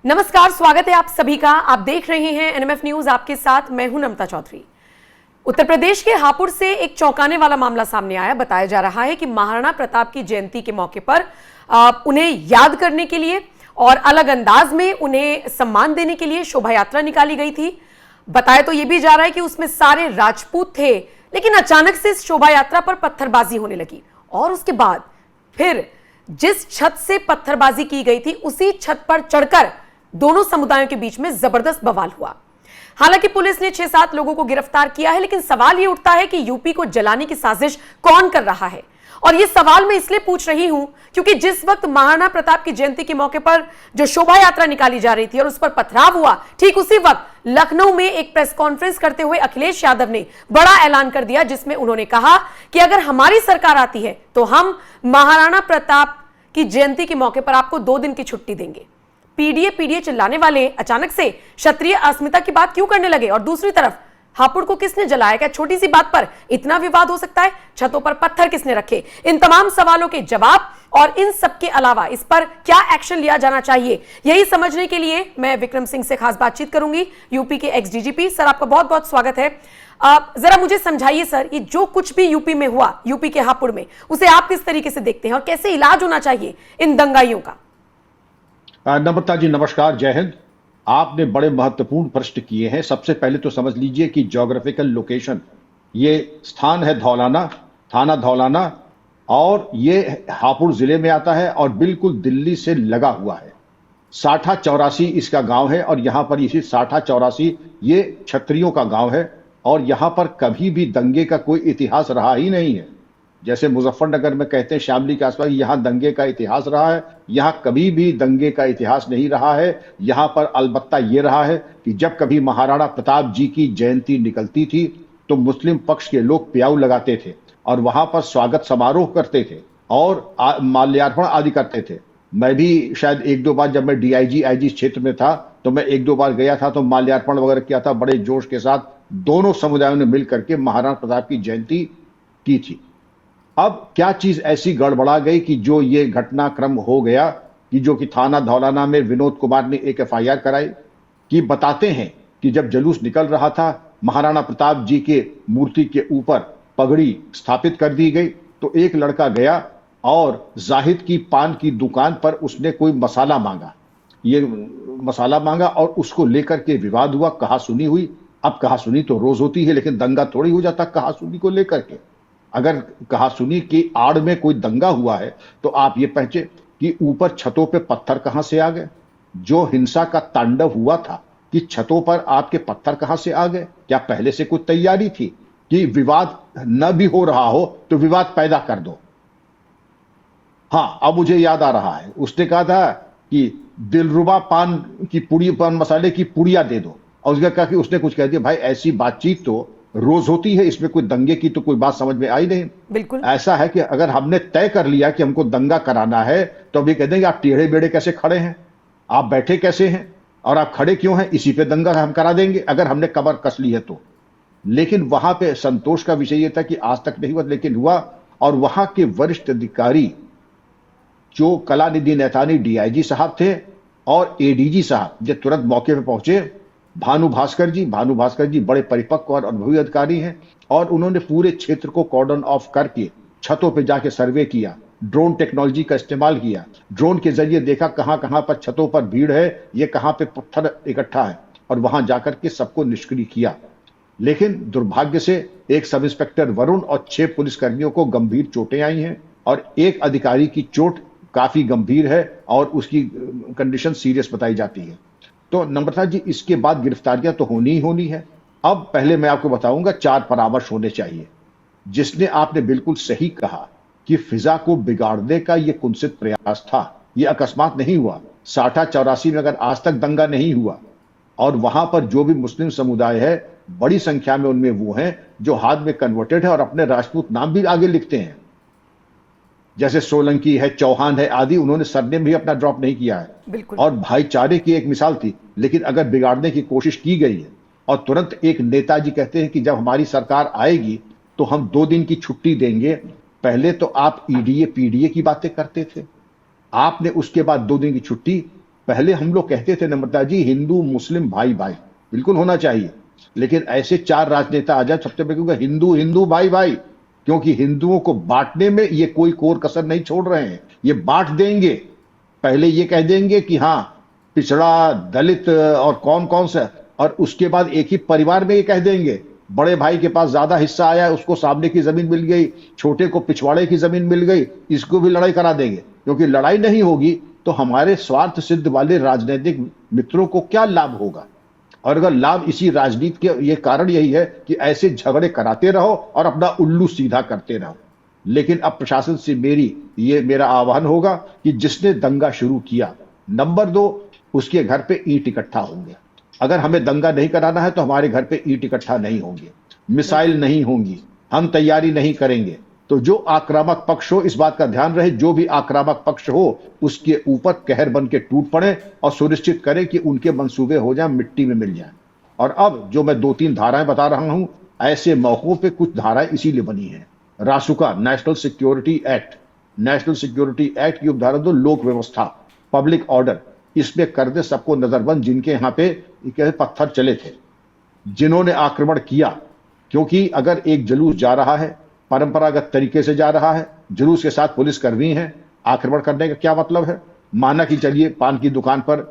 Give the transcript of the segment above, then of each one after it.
नमस्कार, स्वागत है आप सभी का। आप देख रहे हैं एनएमएफ न्यूज, आपके साथ मैं हूं नमता चौधरी। उत्तर प्रदेश के हापुड़ से एक चौंकाने वाला मामला सामने आया। बताया जा रहा है कि महाराणा प्रताप की जयंती के मौके पर उन्हें याद करने के लिए और अलग अंदाज में उन्हें सम्मान देने के लिए शोभा यात्रा निकाली गई थी। बताया तो यह भी जा रहा है कि उसमें सारे राजपूत थे, लेकिन अचानक से इस शोभा यात्रा पर पत्थरबाजी होने लगी और उसके बाद फिर जिस छत से पत्थरबाजी की गई थी उसी छत पर चढ़कर दोनों समुदायों के बीच में जबरदस्त बवाल हुआ। हालांकि पुलिस ने 6-7 लोगों को गिरफ्तार किया है, लेकिन सवाल यह उठता है कि यूपी को जलाने की साजिश कौन कर रहा है। और यह सवाल मैं इसलिए पूछ रही हूं क्योंकि जिस वक्त महाराणा प्रताप की जयंती के मौके पर जो शोभा यात्रा निकाली जा रही थी और उस पर पथराव हुआ, ठीक उसी वक्त लखनऊ में एक प्रेस कॉन्फ्रेंस करते हुए अखिलेश यादव ने बड़ा ऐलान कर दिया, जिसमें उन्होंने कहा कि अगर हमारी सरकार आती है तो हम महाराणा प्रताप की जयंती के मौके पर आपको 2 दिन की छुट्टी देंगे। पीडीए चिल्लाने वाले अचानक से क्षत्रिय अस्मिता की बात क्यों करने लगे? और दूसरी तरफ हापुड़ को किसने जलाया? क्या छोटी सी बात पर इतना विवाद हो सकता है? छतों पर पत्थर किसने रखे? इन तमाम सवालों के जवाब और इन सब के अलावा इस पर क्या एक्शन लिया जाना चाहिए, यही समझने के लिए मैं विक्रम सिंह से खास बातचीत करूंगी, यूपी के एक्स डीजीपी। सर, आपका बहुत बहुत स्वागत है। जरा मुझे समझाइए सर, ये जो कुछ भी यूपी में हुआ, यूपी के हापुड़ में, उसे आप किस तरीके से देखते हैं और कैसे इलाज होना चाहिए इन दंगाइयों का? नम्रता जी नमस्कार, जय हिंद। आपने बड़े महत्वपूर्ण प्रश्न किए हैं। सबसे पहले तो समझ लीजिए कि ज्योग्राफिकल लोकेशन, ये स्थान है धौलाना, थाना धौलाना, और ये हापुड़ जिले में आता है और बिल्कुल दिल्ली से लगा हुआ है। साठा चौरासी इसका गांव है और यहां पर इसी साठा चौरासी ये क्षत्रियों का गांव है और यहां पर कभी भी दंगे का कोई इतिहास रहा ही नहीं है। जैसे मुजफ्फरनगर में कहते हैं शामली के आसपास, यहां दंगे का इतिहास रहा है, यहां कभी भी दंगे का इतिहास नहीं रहा है। यहां पर अलबत्ता यह रहा है कि जब कभी महाराणा प्रताप जी की जयंती निकलती थी तो मुस्लिम पक्ष के लोग प्याऊ लगाते थे और वहां पर स्वागत समारोह करते थे और माल्यार्पण आदि करते थे। मैं भी शायद 1-2 बार, जब मैं डीआईजी आईजी क्षेत्र में था तो मैं 1-2 बार गया था तो माल्यार्पण वगैरह किया था। बड़े जोश के साथ दोनों समुदायों ने मिलकर के महाराणा प्रताप की जयंती की थी। अब क्या चीज ऐसी गड़बड़ा गई कि जो ये घटनाक्रम हो गया कि जो कि थाना धौलाना में विनोद कुमार ने एक एफआईआर कराई कि बताते हैं कि जब जुलूस निकल रहा था, महाराणा प्रताप जी के मूर्ति के ऊपर पगड़ी स्थापित कर दी गई तो एक लड़का गया और जाहिद की पान की दुकान पर उसने कोई मसाला मांगा, ये मसाला मांगा और उसको लेकर के विवाद हुआ, कहासुनी हुई। अब कहासुनी तो रोज होती है, लेकिन दंगा थोड़ी हो जाता कहासुनी को लेकर के। अगर कहासुनी की आड़ में कोई दंगा हुआ है तो आप ये पहचे कि ऊपर छतों पे पत्थर कहां से आ गए? जो हिंसा का तांडव हुआ था कि छतों पर आपके पत्थर कहां से आ गए? क्या पहले से कोई तैयारी थी कि विवाद न भी हो रहा हो तो विवाद पैदा कर दो? हां, अब मुझे याद आ रहा है, उसने कहा था कि दिलरुबा पान की पुड़ी, पान मसाले की पुड़िया दे दो, और उसने कहा कि उसने कुछ कह दिया। भाई, ऐसी बातचीत तो रोज होती है, इसमें कोई दंगे की तो कोई बात समझ में आई नहीं। बिल्कुल ऐसा है कि अगर हमने तय कर लिया कि हमको दंगा कराना है तो अभी कह देंगे आप टेढ़े बेड़े कैसे खड़े हैं, आप बैठे कैसे हैं और आप खड़े क्यों हैं, इसी पे दंगा हम करा देंगे अगर हमने कमर कस ली है तो। लेकिन वहां पे संतोष का विषय यह था कि आज तक नहीं हुआ, लेकिन हुआ। और वहां के वरिष्ठ अधिकारी जो कलानिधि नैथानी डीआईजी साहब थे और एडीजी साहब जो तुरंत मौके पर पहुंचे, भानु भास्कर जी बड़े परिपक्व और अनुभवी अधिकारी हैं और उन्होंने पूरे क्षेत्र को कॉर्डन ऑफ करके छतों पे जाके सर्वे किया, ड्रोन टेक्नोलॉजी का इस्तेमाल किया, ड्रोन के जरिए देखा कहां कहां पर छतों पर भीड़ है, ये कहां पे पत्थर इकट्ठा है, और वहां जाकर के सबको निष्क्रिय किया। लेकिन दुर्भाग्य से एक सब इंस्पेक्टर वरुण और 6 पुलिसकर्मियों को गंभीर चोटें आई हैं और एक अधिकारी की चोट काफी गंभीर है और उसकी कंडीशन सीरियस बताई जाती है। तो नम्रता जी, इसके बाद गिरफ्तारियां तो होनी ही होनी है। अब पहले मैं आपको बताऊंगा 4 परामर्श होने चाहिए। जिसने आपने बिल्कुल सही कहा कि फिजा को बिगाड़ने का यह कुत्सित प्रयास था, यह अकस्मात नहीं हुआ। साठा चौरासी में अगर आज तक दंगा नहीं हुआ और वहां पर जो भी मुस्लिम समुदाय है, बड़ी संख्या में उनमें वो हैं जो हाथ में कन्वर्टेड है और अपने राजपूत नाम भी आगे लिखते हैं, जैसे सोलंकी है, चौहान है आदि, उन्होंने सरनेम भी अपना ड्रॉप नहीं किया है। और भाईचारे की एक मिसाल थी। लेकिन अगर बिगाड़ने की कोशिश की गई है और तुरंत एक नेताजी कहते हैं कि जब हमारी सरकार आएगी तो हम 2 दिन की छुट्टी देंगे, पहले तो आप ईडीए पीडीए की बातें करते थे, आपने उसके बाद 2 दिन की छुट्टी पहले हम लोग कहते थे नम्रता जी, हिंदू मुस्लिम भाई भाई बिल्कुल होना चाहिए, लेकिन ऐसे चार राजनेता आ जाए सबसे पहले क्योंकि हिंदू हिंदू भाई भाई, क्योंकि हिंदुओं को बांटने में ये कोई कोर कसर नहीं छोड़ रहे हैं, ये बांट देंगे। पहले ये कह देंगे कि हाँ पिछड़ा, दलित और कौन कौन सा, और उसके बाद एक ही परिवार में ये कह देंगे बड़े भाई के पास ज्यादा हिस्सा आया, उसको सामने की जमीन मिल गई, छोटे को पिछवाड़े की जमीन मिल गई, इसको भी लड़ाई करा देंगे। क्योंकि लड़ाई नहीं होगी तो हमारे स्वार्थ सिद्ध वाले राजनीतिक मित्रों को क्या लाभ होगा? और अगर लाभ इसी राजनीति के ये कारण यही है कि ऐसे झगड़े कराते रहो और अपना उल्लू सीधा करते रहो। लेकिन अब प्रशासन से मेरा आह्वान होगा कि जिसने दंगा शुरू किया, नंबर 2, उसके घर पे ईंट इकट्ठा होंगे। अगर हमें दंगा नहीं कराना है तो हमारे घर पे ईंट इकट्ठा नहीं होंगे, मिसाइल नहीं होंगी, हम तैयारी नहीं करेंगे। तो जो आक्रामक पक्ष हो, इस बात का ध्यान रहे, जो भी आक्रामक पक्ष हो उसके ऊपर कहर बन के टूट पड़े और सुनिश्चित करें कि उनके मंसूबे हो जाए, मिट्टी में मिल जाए। और अब जो मैं 2-3 धाराएं बता रहा हूं, ऐसे मौकों पे कुछ धाराएं इसीलिए बनी है। रासुका, नेशनल सिक्योरिटी एक्ट की उपधारा 2, लोक व्यवस्था, पब्लिक ऑर्डर, इसमें कर दे सबको नजरबंद जिनके यहाँ पे पत्थर चले थे, जिन्होंने आक्रमण किया। क्योंकि अगर एक जुलूस जा रहा है, परंपरागत तरीके से जा रहा है, जुलूस के साथ पुलिसकर्मी है, आक्रमण करने का क्या मतलब है? माना कि चलिए पान की दुकान पर,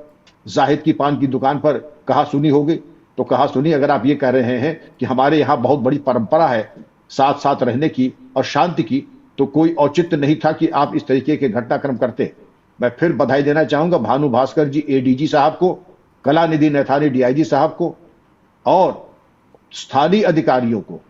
जाहिद की पान की दुकान पर कहा सुनी होगी, तो कहा सुनी अगर आप ये कह रहे हैं कि हमारे यहाँ बहुत बड़ी परंपरा है साथ साथ रहने की और शांति की, तो कोई औचित्य नहीं था कि आप इस तरीके के घटनाक्रम करते। मैं फिर बधाई देना चाहूंगा भानु भास्कर जी एडीजी साहब को, कलानिधि नैथानी डीआईजी साहब को और स्थानीय अधिकारियों को,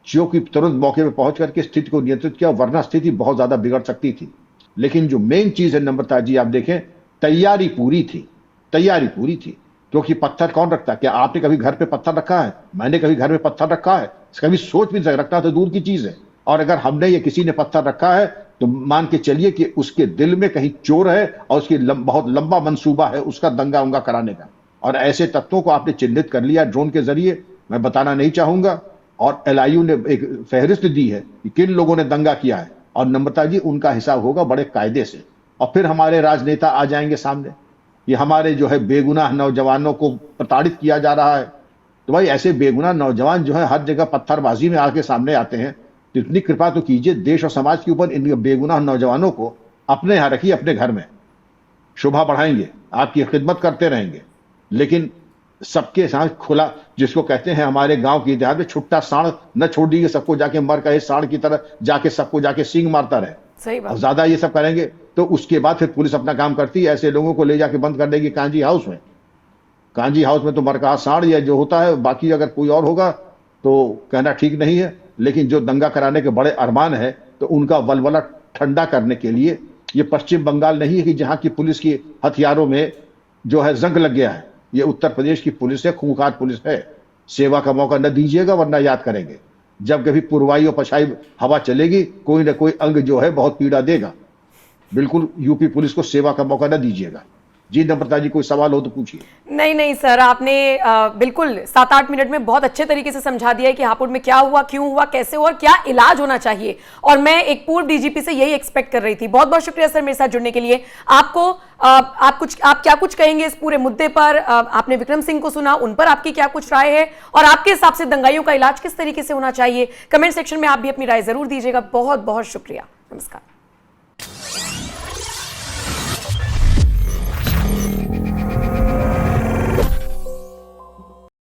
जो कि तुरंत मौके पर पहुंच करके स्थिति को नियंत्रित किया, वरना स्थिति बहुत ज्यादा बिगड़ सकती थी। लेकिन जो मेन चीज है नम्रता जी, आप देखें, तैयारी पूरी थी। क्योंकि पत्थर कौन रखता है? क्या आपने कभी घर पे पत्थर रखा है? मैंने कभी घर में पत्थर रखा है? कभी सोच भी नहीं सकता, रखना तो दूर की चीज है। और अगर हमने या किसी ने पत्थर रखा है तो मान के चलिए कि उसके दिल में कहीं चोर है और उसकी बहुत लंबा मंसूबा है उसका दंगा उंगा कराने का। और ऐसे तत्वों को आपने चिन्हित कर लिया ड्रोन के जरिए, मैं बताना नहीं चाहूंगा। और एलआईयू ने एक फहरिस्त दी है कि किन लोगों ने दंगा किया है, और नम्रता जी उनका हिसाब होगा बड़े कायदे से। और फिर हमारे राजनेता आ जाएंगे सामने, ये हमारे जो है बेगुनाह नौजवानों को प्रताड़ित किया जा रहा है। तो भाई ऐसे बेगुनाह नौजवान जो है हर जगह पत्थरबाजी में आके सामने आते हैं, तो इतनी कृपा तो कीजिए देश और समाज के ऊपर इन बेगुनाह नौजवानों को अपने यहाँ रखिए, अपने घर में शोभा बढ़ाएंगे, आपकी खिदमत करते रहेंगे। लेकिन सबके साथ खुला, जिसको कहते हैं हमारे गांव के इतिहास में, छुट्टा साढ़ न छोड़ दीजिए, सबको जाके मर कहे साढ़ की तरह जाके सबको जाके सींग मारता रहे। सही बात। और ज्यादा ये सब करेंगे तो उसके बाद फिर पुलिस अपना काम करती है, ऐसे लोगों को ले जाके बंद कर देगी कांजी हाउस में तो मरकहा साढ़ या जो होता है, बाकी अगर कोई और होगा तो कहना ठीक नहीं है। लेकिन जो दंगा कराने के बड़े अरमान है, तो उनका वलवला ठंडा करने के लिए, ये पश्चिम बंगाल नहीं है कि जहां की पुलिस की हथियारों में जो है जंग लग गया है, ये उत्तर प्रदेश की पुलिस है, खूंखार पुलिस है। सेवा का मौका न दीजिएगा वरना याद करेंगे, जब कभी पुरवाई और पछाई हवा चलेगी कोई ना कोई अंग जो है बहुत पीड़ा देगा। बिल्कुल यूपी पुलिस को सेवा का मौका न दीजिएगा। जी नम्रता जी, कोई सवाल हो तो पूछिए। नहीं सर, आपने बिल्कुल 7-8 मिनट में बहुत अच्छे तरीके से समझा दिया है कि हापुड़ में क्या हुआ, क्यों हुआ, कैसे हुआ और क्या इलाज होना चाहिए। और मैं एक पूर्व डीजीपी से यही एक्सपेक्ट कर रही थी। बहुत बहुत शुक्रिया सर मेरे साथ जुड़ने के लिए। आपको आप क्या कुछ कहेंगे इस पूरे मुद्दे पर? आपने विक्रम सिंह को सुना, उन पर आपकी क्या कुछ राय है और आपके हिसाब से दंगाइयों का इलाज किस तरीके से होना चाहिए? कमेंट सेक्शन में आप भी अपनी राय जरूर दीजिएगा। बहुत बहुत शुक्रिया। नमस्कार।